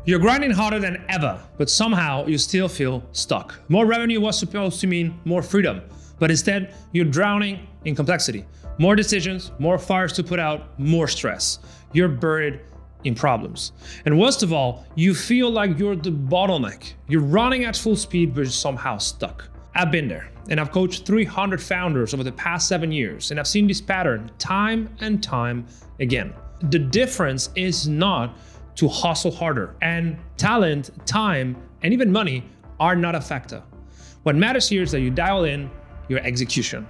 You're grinding harder than ever, but somehow you still feel stuck. More revenue was supposed to mean more freedom, but instead you're drowning in complexity. More decisions, more fires to put out, more stress. You're buried in problems. And worst of all, you feel like you're the bottleneck. You're running at full speed, but you're somehow stuck. I've been there, and I've coached 300 founders over the past 7 years, and I've seen this pattern time and time again. The difference is not to hustle harder, and talent, time, and even money are not a factor. What matters here is that you dial in your execution.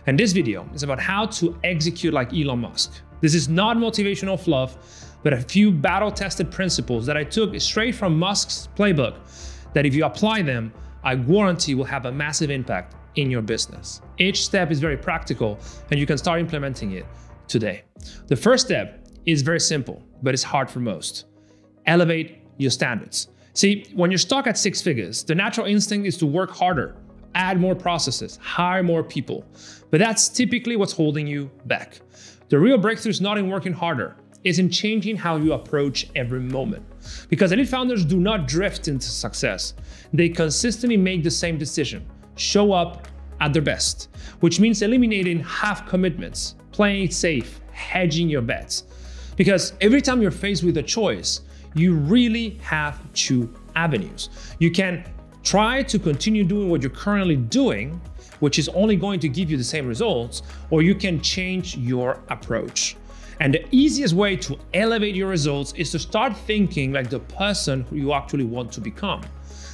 And this video is about how to execute like Elon Musk. This is not motivational fluff, but a few battle-tested principles that I took straight from Musk's playbook that if you apply them, I guarantee will have a massive impact in your business. Each step is very practical and you can start implementing it today. The first step is very simple, but it's hard for most. Elevate your standards. See, when you're stuck at 6 figures, the natural instinct is to work harder, add more processes, hire more people. But that's typically what's holding you back. The real breakthrough is not in working harder, it's in changing how you approach every moment. Because elite founders do not drift into success. They consistently make the same decision, show up at their best, which means eliminating half commitments, playing it safe, hedging your bets. Because every time you're faced with a choice, you really have 2 avenues. You can try to continue doing what you're currently doing, which is only going to give you the same results, or you can change your approach. And the easiest way to elevate your results is to start thinking like the person who you actually want to become.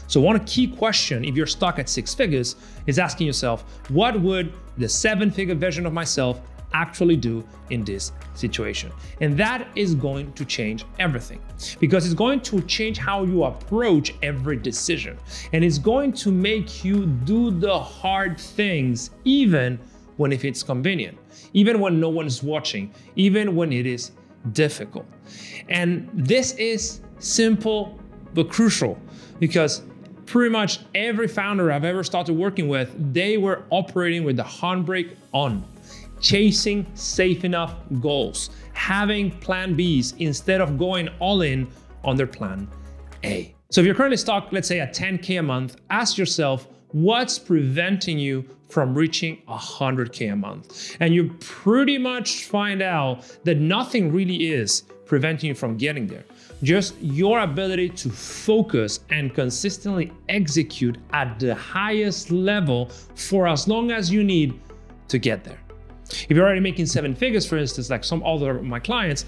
So one key question, if you're stuck at 6 figures, is asking yourself, what would the 7-figure version of myself actually do in this situation? And that is going to change everything, because it's going to change how you approach every decision. And it's going to make you do the hard things, even when if it's convenient, even when no one is watching, even when it is difficult. And this is simple but crucial, because pretty much every founder I've ever started working with, they were operating with the handbrake on, chasing safe enough goals, having plan Bs instead of going all in on their plan A. So if you're currently stuck, let's say at 10K a month, ask yourself, what's preventing you from reaching 100K a month? And you pretty much find out that nothing really is preventing you from getting there. Just your ability to focus and consistently execute at the highest level for as long as you need to get there. If you're already making 7 figures, for instance, like some other of my clients,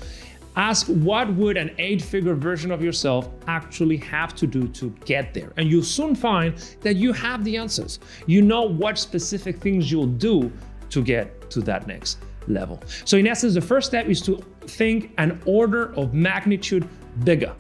ask what would an 8-figure version of yourself actually have to do to get there? And you'll soon find that you have the answers. You know what specific things you'll do to get to that next level. So in essence, the first step is to think an order of magnitude bigger.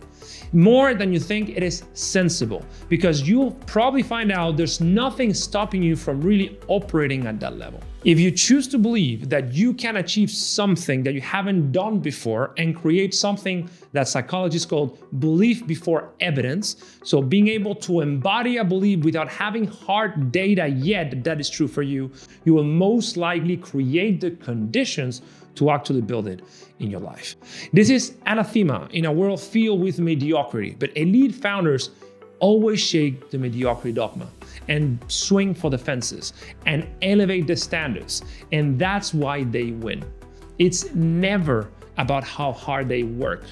More than you think it is sensible, because you'll probably find out there's nothing stopping you from really operating at that level. If you choose to believe that you can achieve something that you haven't done before and create something that psychologists call belief before evidence, so being able to embody a belief without having hard data yet that is true for you, you will most likely create the conditions to actually build it in your life. This is anathema in a world filled with mediocrity, but elite founders always shake the mediocrity dogma and swing for the fences and elevate the standards. And that's why they win. It's never about how hard they work,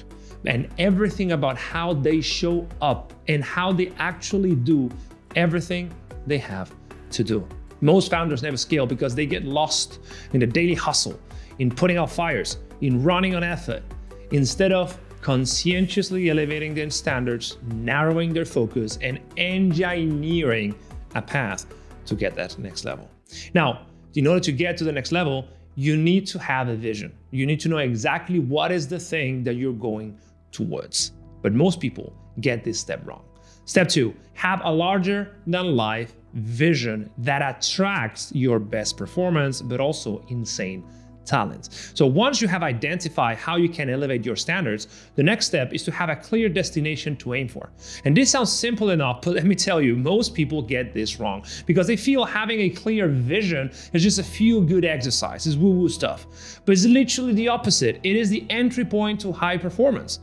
and everything about how they show up and how they actually do everything they have to do. Most founders never scale because they get lost in the daily hustle, in putting out fires, in running on effort, instead of conscientiously elevating their standards, narrowing their focus, and engineering a path to get that next level. Now, in order to get to the next level, you need to have a vision. You need to know exactly what is the thing that you're going towards. But most people get this step wrong. Step 2, have a larger than life vision that attracts your best performance, but also insane talents. So once you have identified how you can elevate your standards, the next step is to have a clear destination to aim for. And this sounds simple enough, but let me tell you, most people get this wrong because they feel having a clear vision is just a feel-good exercise, it's woo-woo stuff. But it's literally the opposite. It is the entry point to high performance.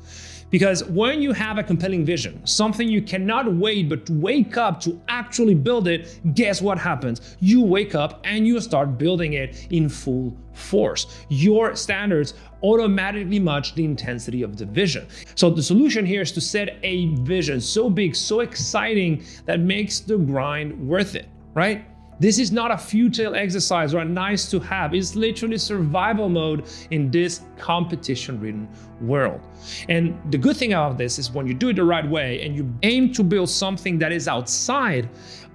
Because when you have a compelling vision, something you cannot wait but to wake up to actually build it, guess what happens? You wake up and you start building it in full force. Your standards automatically match the intensity of the vision. So the solution here is to set a vision so big, so exciting that makes the grind worth it, right? This is not a futile exercise or a nice to have. It's literally survival mode in this competition-ridden world. And the good thing about this is when you do it the right way and you aim to build something that is outside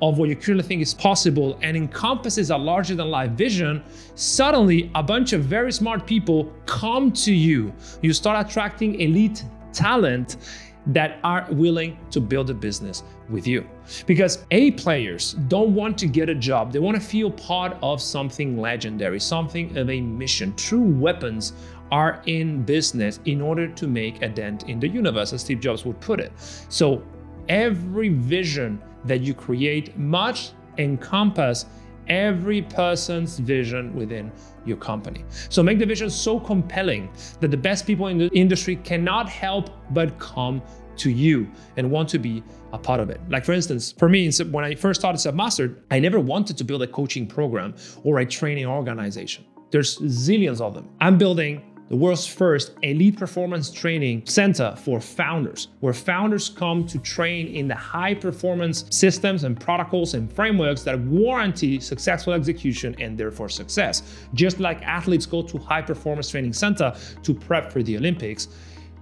of what you currently think is possible and encompasses a larger than life vision, suddenly a bunch of very smart people come to you. You start attracting elite talent that are willing to build a business with you. Because A players don't want to get a job. They want to feel part of something legendary, something of a mission. True weapons are in business in order to make a dent in the universe, as Steve Jobs would put it. So every vision that you create must encompass every person's vision within your company. So make the vision so compelling that the best people in the industry cannot help but come to you and want to be a part of it. Like for instance, for me, when I first started Selfmastered, I never wanted to build a coaching program or a training organization. There's zillions of them. I'm building the world's first elite performance training center for founders, where founders come to train in the high performance systems and protocols and frameworks that warranty successful execution and therefore success. Just like athletes go to high performance training center to prep for the Olympics,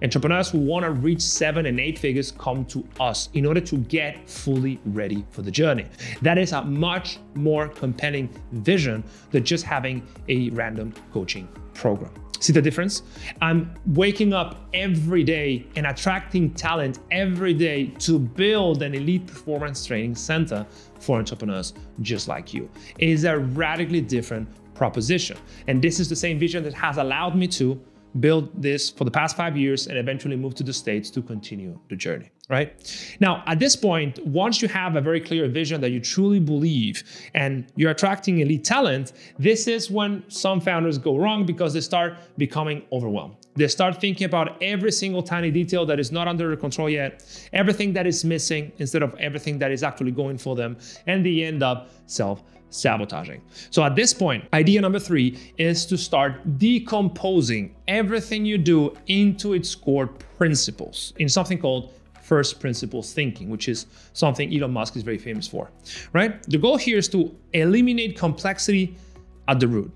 entrepreneurs who want to reach 7 and 8 figures come to us in order to get fully ready for the journey. That is a much more compelling vision than just having a random coaching program. See the difference? I'm waking up every day and attracting talent every day to build an elite performance training center for entrepreneurs just like you. It is a radically different proposition. And this is the same vision that has allowed me to build this for the past 5 years and eventually move to the States to continue the journey, right? Now, at this point, once you have a very clear vision that you truly believe and you're attracting elite talent, this is when some founders go wrong because they start becoming overwhelmed. They start thinking about every single tiny detail that is not under their control yet, everything that is missing instead of everything that is actually going for them, and they end up self-sabotaging. So at this point, idea number 3 is to start decomposing everything you do into its core principles in something called first principles thinking, which is something Elon Musk is very famous for, right? The goal here is to eliminate complexity at the root.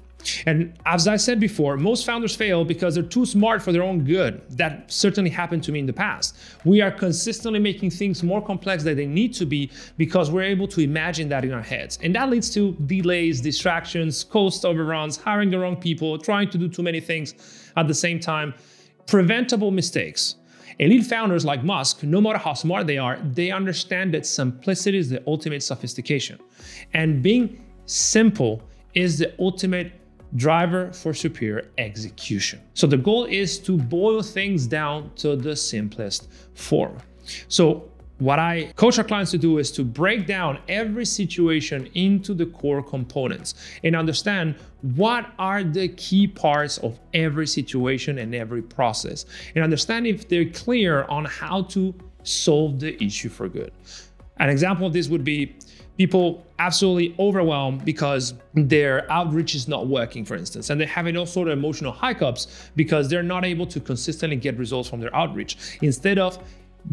And as I said before, most founders fail because they're too smart for their own good. That certainly happened to me in the past. We are consistently making things more complex than they need to be because we're able to imagine that in our heads. And that leads to delays, distractions, cost overruns, hiring the wrong people, trying to do too many things at the same time, preventable mistakes. Elite founders like Musk, no matter how smart they are, they understand that simplicity is the ultimate sophistication. And being simple is the ultimate driver for superior execution. So the goal is to boil things down to the simplest form. So what I coach our clients to do is to break down every situation into the core components and understand what are the key parts of every situation and every process, and understand if they're clear on how to solve the issue for good. An example of this would be people absolutely overwhelmed because their outreach is not working, for instance, and they're having all sort of emotional hiccups because they're not able to consistently get results from their outreach. Instead of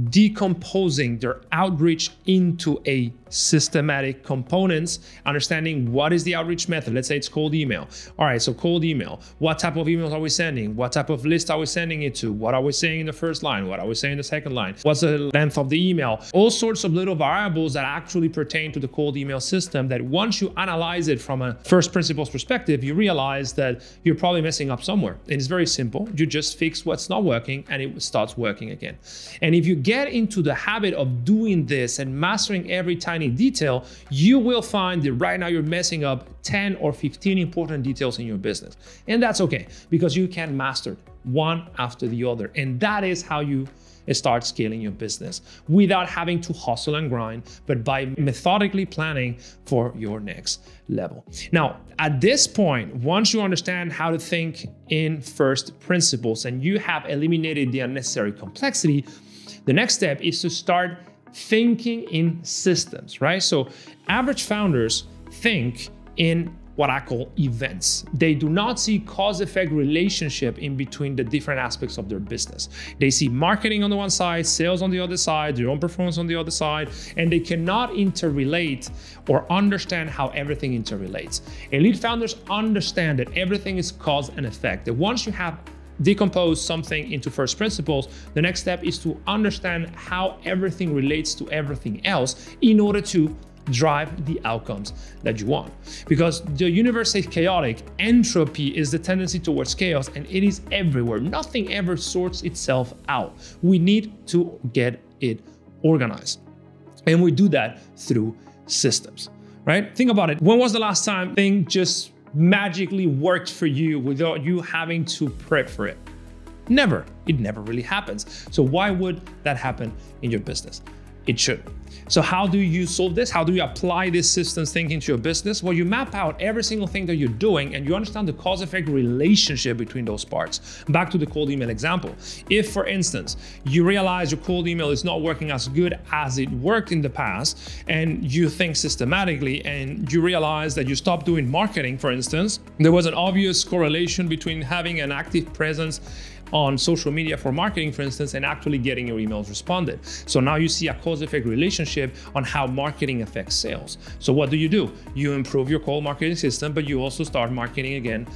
decomposing their outreach into a systematic components, understanding what is the outreach method. Let's say it's cold email. All right, so cold email. What type of emails are we sending? What type of list are we sending it to? What are we saying in the first line? What are we saying in the second line? What's the length of the email? All sorts of little variables that actually pertain to the cold email system that once you analyze it from a first principles perspective, you realize that you're probably messing up somewhere. And it's very simple. You just fix what's not working and it starts working again. And if you get into the habit of doing this and mastering every tiny detail, you will find that right now you're messing up 10 or 15 important details in your business. And that's okay, because you can master one after the other. And that is how you start scaling your business without having to hustle and grind, but by methodically planning for your next level. Now, at this point, once you understand how to think in first principles and you have eliminated the unnecessary complexity, the next step is to start thinking in systems, right? So average founders think in what I call events. They do not see cause-effect relationship in between the different aspects of their business. They see marketing on the one side, sales on the other side, their own performance on the other side, and they cannot interrelate or understand how everything interrelates. Elite founders understand that everything is cause and effect, that once you have decomposed something into first principles, the next step is to understand how everything relates to everything else in order to drive the outcomes that you want. Because the universe is chaotic, entropy is the tendency towards chaos, and it is everywhere. Nothing ever sorts itself out. We need to get it organized. And we do that through systems, right? Think about it. When was the last time things just magically worked for you without you having to prep for it? Never. It never really happens. So why would that happen in your business? It should. So how do you solve this? How do you apply this systems thinking to your business? Well, you map out every single thing that you're doing and you understand the cause-effect relationship between those parts. Back to the cold email example. If, for instance, you realize your cold email is not working as good as it worked in the past, and you think systematically and you realize that you stopped doing marketing, for instance, there was an obvious correlation between having an active presence on social media for marketing, for instance, and actually getting your emails responded. So now you see a cause-effect relationship on how marketing affects sales. So what do? You improve your cold marketing system, but you also start marketing again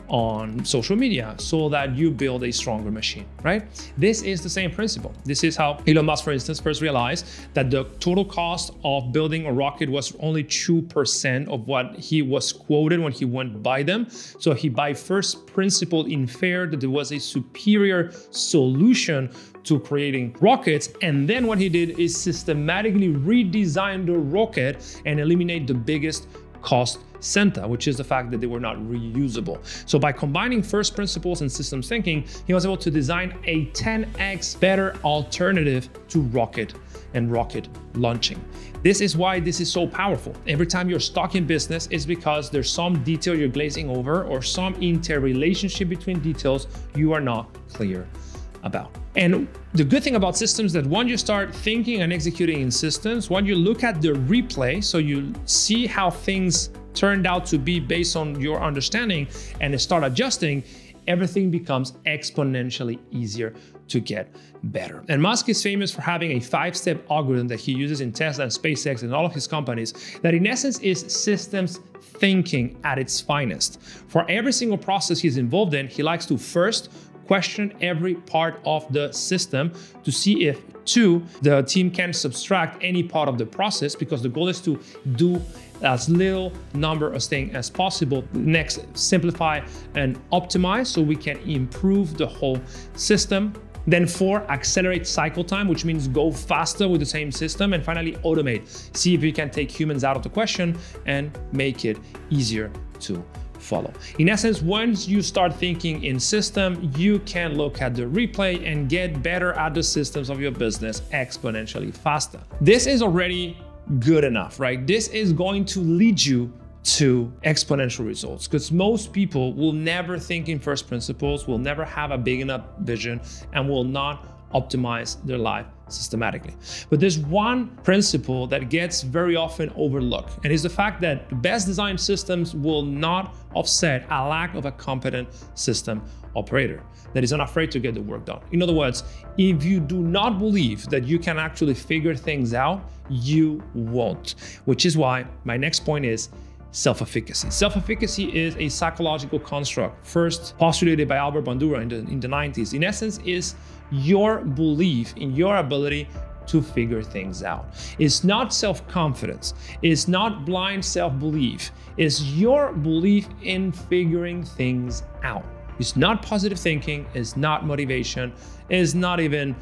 on social media so that you build a stronger machine, right? This is the same principle. This is how Elon Musk, for instance, first realized that the total cost of building a rocket was only 2% of what he was quoted when he went buy them. So he by first principle inferred that there was a superior solution to creating rockets. And then what he did is systematically redesign the rocket and eliminate the biggest cost center, which is the fact that they were not reusable. So by combining first principles and systems thinking, he was able to design a 10x better alternative to rocket and rocket launching. This is why this is so powerful. Every time you're stuck in business, it's because there's some detail you're glazing over or some interrelationship between details you are not clear about. And the good thing about systems that when you start thinking and executing in systems, when you look at the replay, so you see how things turned out to be based on your understanding and start adjusting, everything becomes exponentially easier to get better. And Musk is famous for having a 5-step algorithm that he uses in Tesla and SpaceX and all of his companies that in essence is systems thinking at its finest. For every single process he's involved in, he likes to first question every part of the system to see if, 2, the team can subtract any part of the process, because the goal is to do as little number of things as possible. Next, simplify and optimize so we can improve the whole system. Then 4, accelerate cycle time, which means go faster with the same system. And finally, automate. See if you can take humans out of the question and make it easier to follow. In essence, once you start thinking in system, you can look at the replay and get better at the systems of your business exponentially faster. This is already good enough, right? This is going to lead you to exponential results, because most people will never think in first principles, will never have a big enough vision, and will not optimize their life systematically. But there's one principle that gets very often overlooked, and it's the fact that the best designed systems will not offset a lack of a competent system operator that is unafraid to get the work done. In other words, if you do not believe that you can actually figure things out, you won't. Which is why my next point is self-efficacy. Self-efficacy is a psychological construct first postulated by Albert Bandura in the 90s. In essence, is your belief in your ability to figure things out. It's not self-confidence. It's not blind self-belief. It's your belief in figuring things out. It's not positive thinking. It's not motivation. It's not even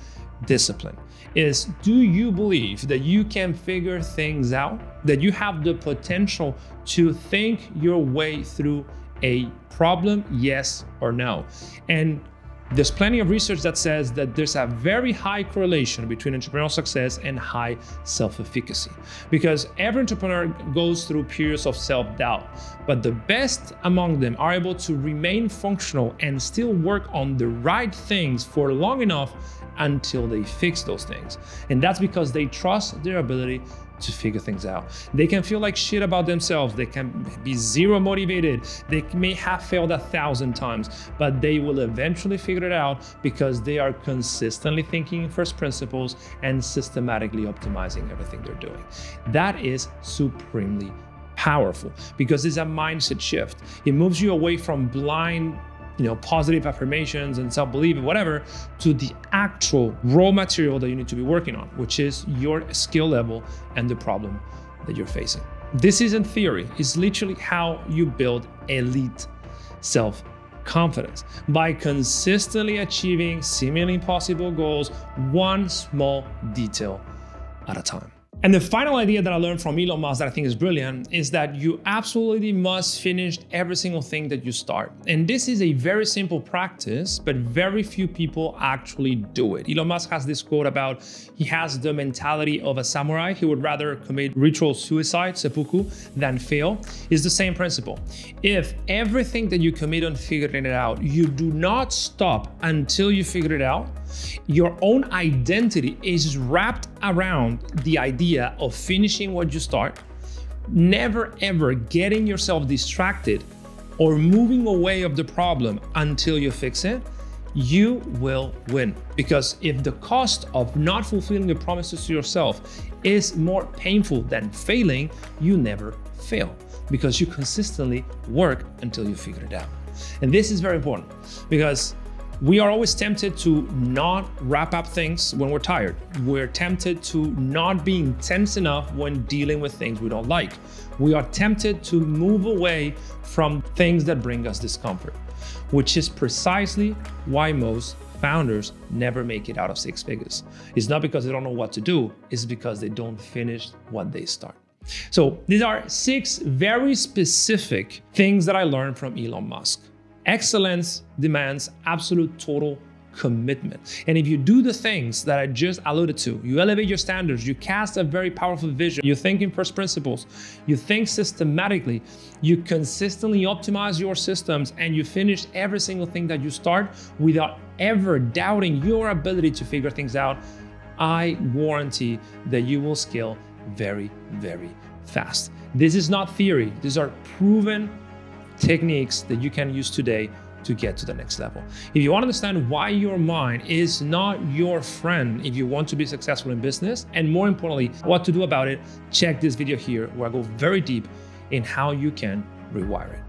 discipline. Is, do you believe that you can figure things out? That you have the potential to think your way through a problem, yes or no? And There's plenty of research that says that there's a very high correlation between entrepreneurial success and high self-efficacy, because every entrepreneur goes through periods of self-doubt, but the best among them are able to remain functional and still work on the right things for long enough until they fix those things. And that's because they trust their ability to figure things out. They can feel like shit about themselves. They can be zero motivated. They may have failed 1,000 times, but they will eventually figure it out because they are consistently thinking in first principles and systematically optimizing everything they're doing. That is supremely powerful because it's a mindset shift. It moves you away from blind, positive affirmations and self-belief and whatever, to the actual raw material that you need to be working on, which is your skill level and the problem that you're facing. This isn't theory. It's literally how you build elite self-confidence, by consistently achieving seemingly impossible goals, one small detail at a time. And the final idea that I learned from Elon Musk that I think is brilliant is that you absolutely must finish every single thing that you start. And this is a very simple practice, but very few people actually do it. Elon Musk has this quote about he has the mentality of a samurai. He would rather commit ritual suicide, seppuku, than fail. It's the same principle. If everything that you commit on figuring it out, you do not stop until you figure it out, your own identity is wrapped around the idea of finishing what you start, never ever getting yourself distracted or moving away of the problem until you fix it, you will win. Because if the cost of not fulfilling your promises to yourself is more painful than failing, you never fail because you consistently work until you figure it out. And this is very important because we are always tempted to not wrap up things when we're tired. We're tempted to not be intense enough when dealing with things we don't like. We are tempted to move away from things that bring us discomfort, which is precisely why most founders never make it out of six figures. It's not because they don't know what to do, it's because they don't finish what they start. So these are 6 very specific things that I learned from Elon Musk. Excellence demands absolute total commitment. And if you do the things that I just alluded to, you elevate your standards, you cast a very powerful vision, you think in first principles, you think systematically, you consistently optimize your systems, and you finish every single thing that you start without ever doubting your ability to figure things out, I guarantee that you will scale very, very fast. This is not theory. These are proven techniques that you can use today to get to the next level. If you want to understand why your mind is not your friend if you want to be successful in business, and more importantly, what to do about it, check this video here where I go very deep in how you can rewire it.